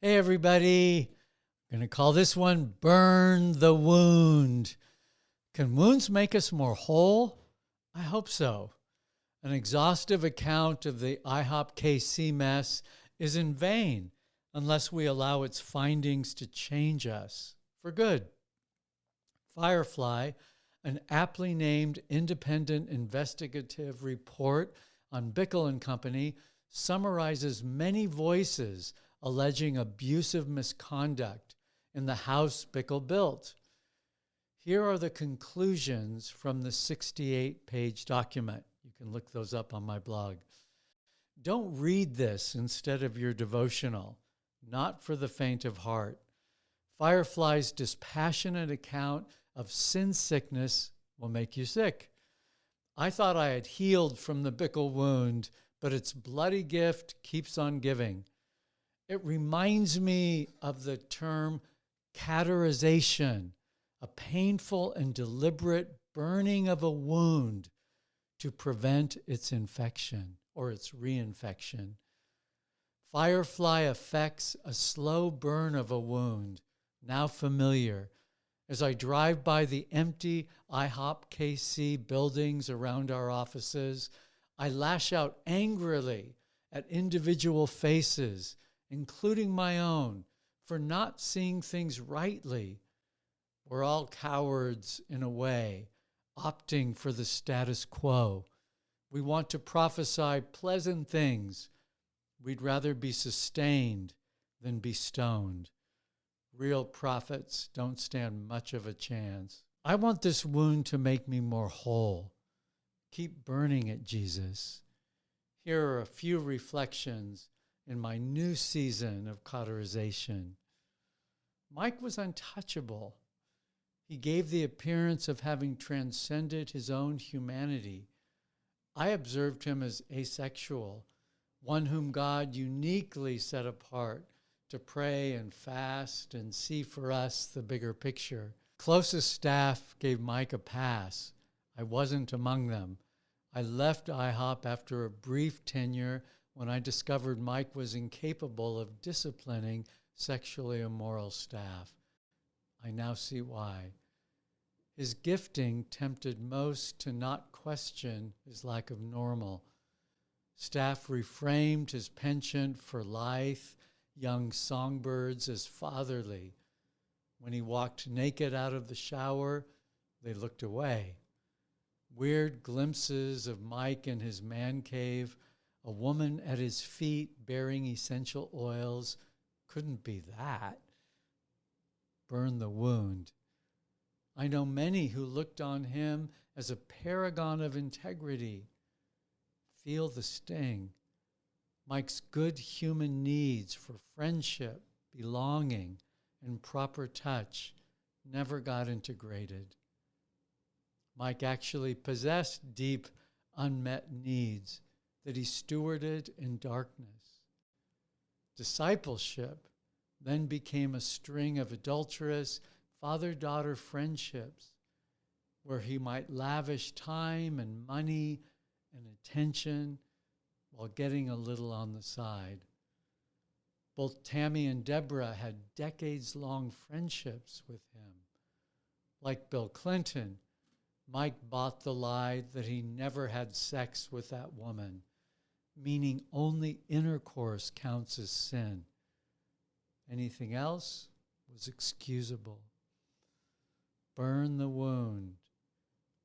Hey, everybody. I'm going to call this one Burn the Wound. Can wounds make us more whole? I hope so. An exhaustive account of the IHOPKC mess is in vain unless we allow its findings to change us for good. Firefly, an aptly named independent investigative report on Bickle and Company, summarizes many voices alleging abusive misconduct in the house Bickle built. Here are the conclusions from the 68-page document. You can look those up on my blog. Don't read this instead of your devotional, not for the faint of heart. Firefly's dispassionate account of sin sickness will make you sick. I thought I had healed from the Bickle wound, but its bloody gift keeps on giving. It reminds me of the term cauterization, a painful and deliberate burning of a wound to prevent its infection or its reinfection. Firefly affects a slow burn of a wound, now familiar. As I drive by the empty IHOPKC buildings around our offices, I lash out angrily at individual faces, including my own, for not seeing things rightly. We're all cowards in a way, opting for the status quo. We want to prophesy pleasant things. We'd rather be sustained than be stoned. Real prophets don't stand much of a chance. I want this wound to make me more whole. Keep burning it, Jesus. Here are a few reflections in my new season of cauterization. Mike was untouchable. He gave the appearance of having transcended his own humanity. I observed him as asexual, one whom God uniquely set apart to pray and fast and see for us the bigger picture. Closest staff gave Mike a pass. I wasn't among them. I left IHOP after a brief tenure when I discovered Mike was incapable of disciplining sexually immoral staff. I now see why. His gifting tempted most to not question his lack of normal. Staff reframed his penchant for lithe, young songbirds as fatherly. When he walked naked out of the shower, they looked away. Weird glimpses of Mike in his man cave, a woman at his feet bearing essential oils, couldn't be that. Burn the wound. I know many who looked on him as a paragon of integrity. Feel the sting. Mike's good human needs for friendship, belonging, and proper touch never got integrated. Mike actually possessed deep, unmet needs that he stewarded in darkness. Discipleship then became a string of adulterous father-daughter friendships where he might lavish time and money and attention while getting a little on the side. Both Tammy and Deborah had decades-long friendships with him. Like Bill Clinton, Mike bought the lie that he never had sex with that woman, meaning only intercourse counts as sin. Anything else was excusable. Burn the wound.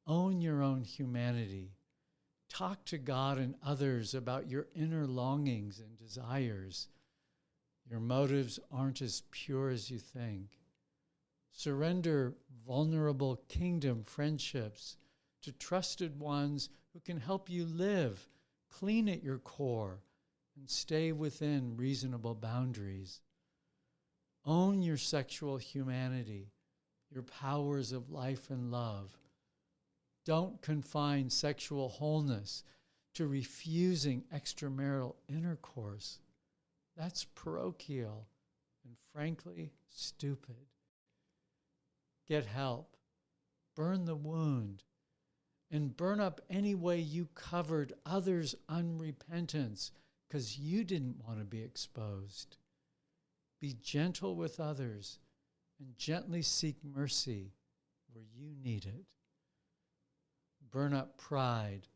Own your own humanity. Talk to God and others about your inner longings and desires. Your motives aren't as pure as you think. Surrender vulnerable kingdom friendships to trusted ones who can help you live clean at your core and stay within reasonable boundaries. Own your sexual humanity, your powers of life and love. Don't confine sexual wholeness to refusing extramarital intercourse. That's parochial and frankly stupid. Get help. Burn the wound. And burn up any way you covered others' unrepentance because you didn't want to be exposed. Be gentle with others and gently seek mercy where you need it. Burn up pride.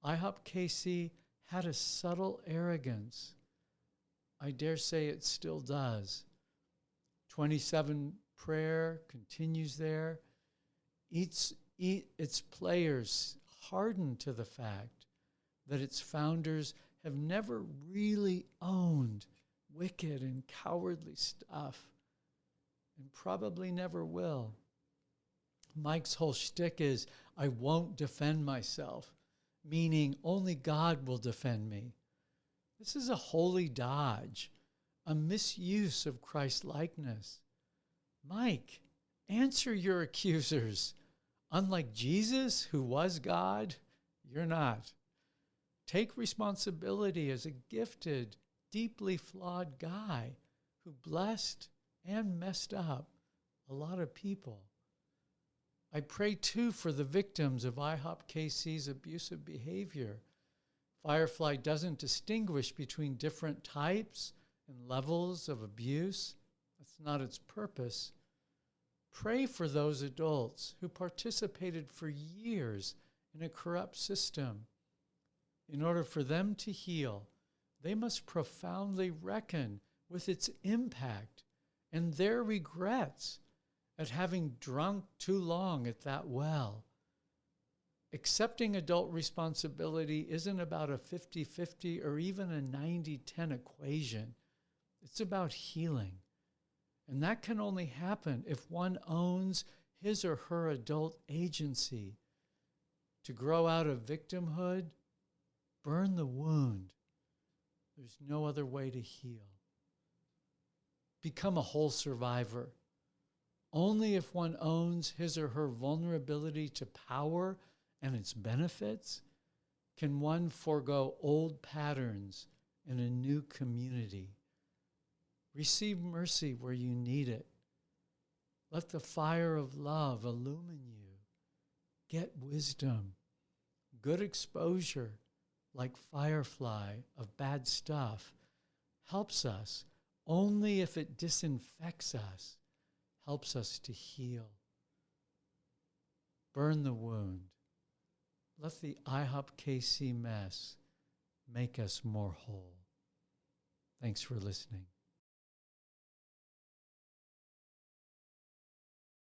IHOPKC had a subtle arrogance. I dare say it still does. 27 prayer continues there. Its players hardened to the fact that its founders have never really owned wicked and cowardly stuff, and probably never will. Mike's whole shtick is, I won't defend myself, meaning only God will defend me. This is a holy dodge, a misuse of Christ-likeness. Mike, answer your accusers. Unlike Jesus, who was God, you're not. Take responsibility as a gifted, deeply flawed guy who blessed and messed up a lot of people. I pray too for the victims of IHOPKC's abusive behavior. Firefly doesn't distinguish between different types and levels of abuse. That's not its purpose. Pray for those adults who participated for years in a corrupt system. In order for them to heal, they must profoundly reckon with its impact and their regrets at having drunk too long at that well. Accepting adult responsibility isn't about a 50-50 or even a 90-10 equation. It's about healing. And that can only happen if one owns his or her adult agency. To grow out of victimhood, burn the wound. There's no other way to heal. Become a whole survivor. Only if one owns his or her vulnerability to power and its benefits can one forego old patterns in a new community. Receive mercy where you need it. Let the fire of love illumine you. Get wisdom, good exposure, like Firefly, of bad stuff, helps us only if it disinfects us, helps us to heal. Burn the wound. Let the IHOPKC mess make us more whole. Thanks for listening.